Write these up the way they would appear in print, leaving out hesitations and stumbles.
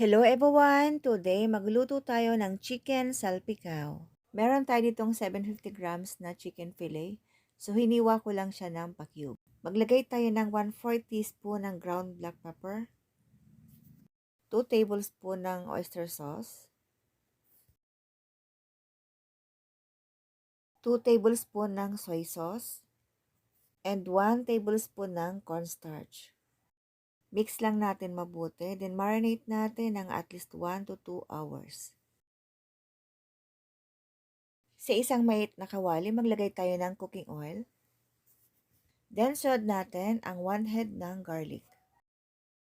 Hello everyone! Today, magluto tayo ng chicken salpicao. Meron tayo ditong 750 grams na chicken fillet. So, hiniwa ko lang siya ng pa-cube. Maglagay tayo ng 1/4 teaspoon ng ground black pepper, 2 tablespoon ng oyster sauce, 2 tablespoon ng soy sauce, and 1 tablespoon ng cornstarch. Mix lang natin mabuti, then marinate natin ng at least 1 to 2 hours. Sa isang maliit na kawali, maglagay tayo ng cooking oil. Then, sunod natin ang 1 head ng garlic.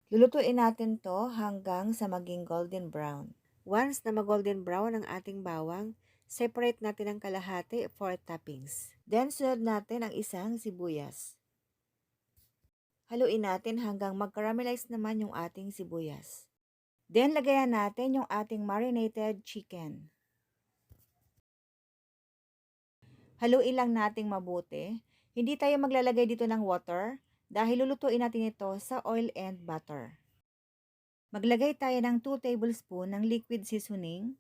Lulutuin natin to hanggang sa maging golden brown. Once na mag-golden brown ang ating bawang, separate natin ang kalahati for toppings. Then, sunod natin ang isang sibuyas. Haluin natin hanggang mag-caramelize naman yung ating sibuyas. Then, lagayan natin yung ating marinated chicken. Haluin lang nating mabuti. Hindi tayo maglalagay dito ng water dahil lulutuin natin ito sa oil and butter. Maglagay tayo ng 2 tablespoon ng liquid seasoning,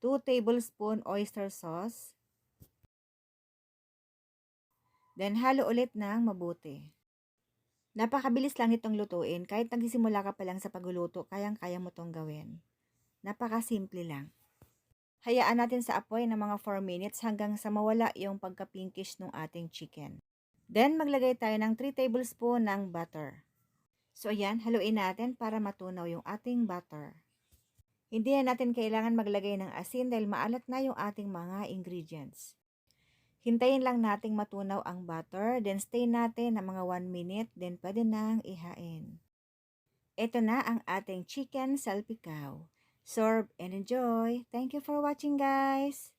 2 tablespoon oyster sauce, then halo ulit ng mabuti. Napakabilis lang itong lutuin. Kahit nagsisimula ka pa lang sa pagluluto, kayang-kaya mo itong gawin. Napakasimple lang. Hayaan natin sa apoy ng mga 4 minutes hanggang sa mawala yung pagka-pinkish ng ating chicken. Then, maglagay tayo ng 3 tablespoon ng butter. So, ayan, haluin natin para matunaw yung ating butter. Hindi na natin kailangan maglagay ng asin dahil maalat na yung ating mga ingredients. Hintayin lang nating matunaw ang butter, then stay natin ng mga 1 minute, then pwede nang ihain. Ito na ang ating chicken salpicao. Serve and enjoy! Thank you for watching, guys!